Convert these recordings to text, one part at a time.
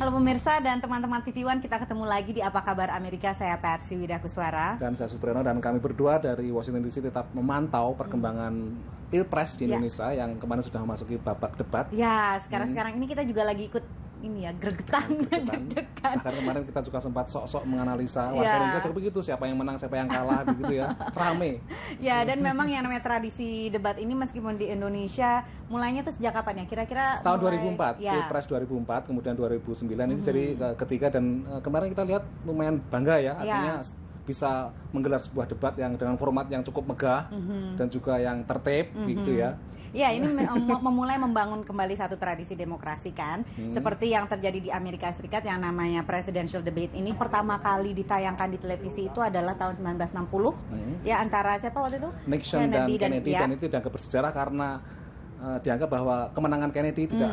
Halo pemirsa dan teman-teman TV One, kita ketemu lagi di Apa Kabar Amerika. Saya Patsy Widakuswara. Dan saya Supriyono, dan kami berdua dari Washington DC tetap memantau perkembangan Pilpres di Indonesia yang kemarin sudah memasuki babak debat. Ya, sekarang ini kita juga lagi ikut gregetan, deg-degan. Karena kemarin kita juga sempat sok-sok menganalisa warga Indonesia juga begitu, siapa yang menang, siapa yang kalah, begitu ya, rame. Ya, dan memang yang namanya tradisi debat ini meskipun di Indonesia mulainya itu sejak kapan ya? Kira-kira tahun 2004, ya. Pilpres 2004, kemudian 2009 ini jadi ketiga, dan kemarin kita lihat lumayan bangga ya, artinya bisa menggelar sebuah debat yang dengan format yang cukup megah dan juga yang tertib gitu ya. Ya, ini memulai membangun kembali satu tradisi demokrasi kan. Seperti yang terjadi di Amerika Serikat yang namanya presidential debate ini pertama kali ditayangkan di televisi itu adalah tahun 1960. Ya, antara siapa waktu itu? Nixon dan Kennedy, dan itu dianggap bersejarah karena dianggap bahwa kemenangan Kennedy tidak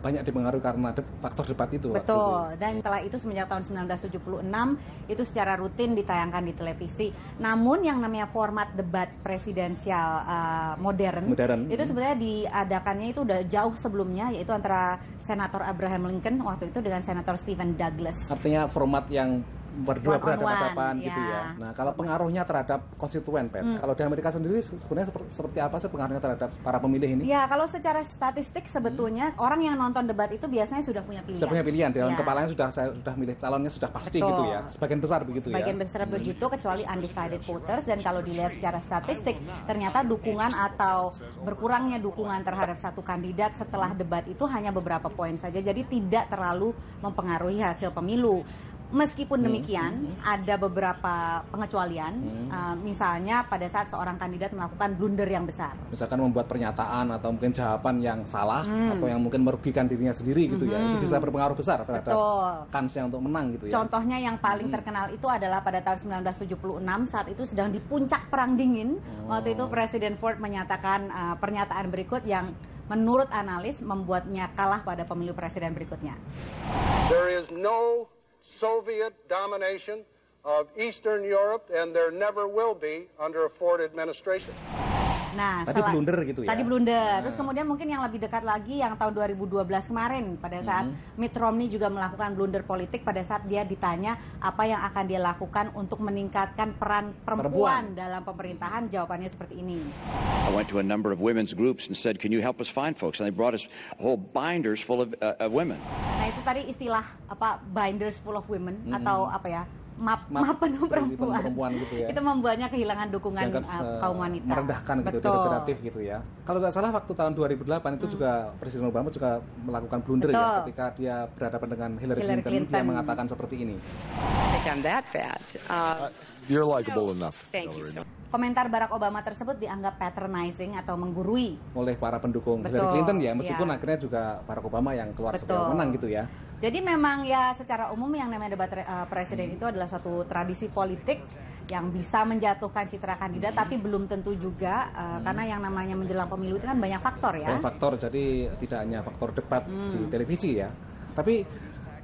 banyak dipengaruhi karena faktor debat itu. Betul. Dan setelah itu semenjak tahun 1976 itu secara rutin ditayangkan di televisi. Namun yang namanya format debat presidensial modern itu sebenarnya diadakannya itu udah jauh sebelumnya, yaitu antara Senator Abraham Lincoln waktu itu dengan Senator Stephen Douglas. Artinya format yang berdua berhadapan gitu ya. Nah, kalau pengaruhnya terhadap konstituen, kalau di Amerika sendiri sebenarnya seperti apa sih pengaruhnya terhadap para pemilih ini? Ya, kalau secara statistik sebetulnya orang yang nonton debat itu biasanya sudah punya pilihan. Sudah punya pilihan, dalam kepalanya sudah milih calonnya sudah pasti. Betul. Gitu ya. Sebagian besar begitu ya. Sebagian besar begitu, kecuali undecided voters. Dan kalau dilihat secara statistik, ternyata dukungan atau berkurangnya dukungan terhadap satu kandidat setelah debat itu hanya beberapa poin saja. Jadi tidak terlalu mempengaruhi hasil pemilu. Meskipun demikian, ada beberapa pengecualian, misalnya pada saat seorang kandidat melakukan blunder yang besar. Misalkan membuat pernyataan atau mungkin jawaban yang salah, atau yang mungkin merugikan dirinya sendiri gitu ya, itu bisa berpengaruh besar terhadap kansnya untuk menang gitu ya. Contohnya yang paling terkenal itu adalah pada tahun 1976, saat itu sedang di puncak Perang Dingin. Waktu itu Presiden Ford menyatakan pernyataan berikut yang menurut analis membuatnya kalah pada pemilu presiden berikutnya. There is no Soviet domination of Eastern Europe, and there never will be under a Ford administration. Nah, tadi blunder gitu ya. Tadi blunder. Terus kemudian mungkin yang lebih dekat lagi yang tahun 2012 kemarin pada saat Mitt Romney juga melakukan blunder politik pada saat dia ditanya apa yang akan dia lakukan untuk meningkatkan peran perempuan dalam pemerintahan, jawabannya seperti ini. I went to a number of women's groups and said, "Can you help us find folks?" And they brought us whole binders full of women. Nah, itu tadi istilah apa, binders full of women atau apa ya? Map penuh perempuan gitu ya. Itu membuatnya kehilangan dukungan kaum wanita. Merendahkan gitu, degradatif gitu ya. Kalau nggak salah waktu tahun 2008 itu juga Presiden Obama juga melakukan blunder ya ketika dia berhadapan dengan Hillary Clinton. Dia mengatakan seperti ini. I'm that bad. You're likable enough. Thank you so much. Komentar Barack Obama tersebut dianggap patronizing atau menggurui oleh para pendukung Hillary Clinton ya, meskipun akhirnya juga Barack Obama yang keluar sebagai menang gitu ya. Jadi memang ya secara umum yang namanya debat presiden itu adalah suatu tradisi politik yang bisa menjatuhkan citra kandidat, tapi belum tentu juga karena yang namanya menjelang pemilu itu kan banyak faktor ya. Banyak faktor, jadi tidak hanya faktor debat di televisi ya, tapi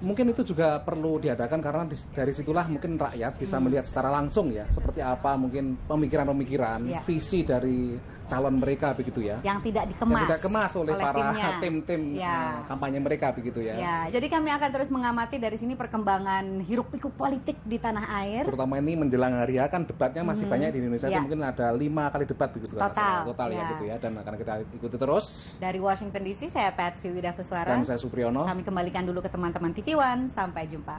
mungkin itu juga perlu diadakan karena dari situlah mungkin rakyat bisa melihat secara langsung ya seperti apa mungkin pemikiran-pemikiran, visi dari calon mereka begitu ya. Yang tidak dikemas, oleh para tim-tim kampanye mereka begitu ya. Ya, jadi kami akan terus mengamati dari sini perkembangan hiruk-pikuk politik di tanah air. Terutama ini menjelang hari ya, kan debatnya masih banyak di Indonesia. Itu mungkin ada 5 kali debat begitu total ya gitu ya, dan akan kita ikuti terus. Dari Washington DC saya Patsy Widakuswara dan saya Supriyono. Kami kembalikan dulu ke teman-teman TV One. Sampai jumpa.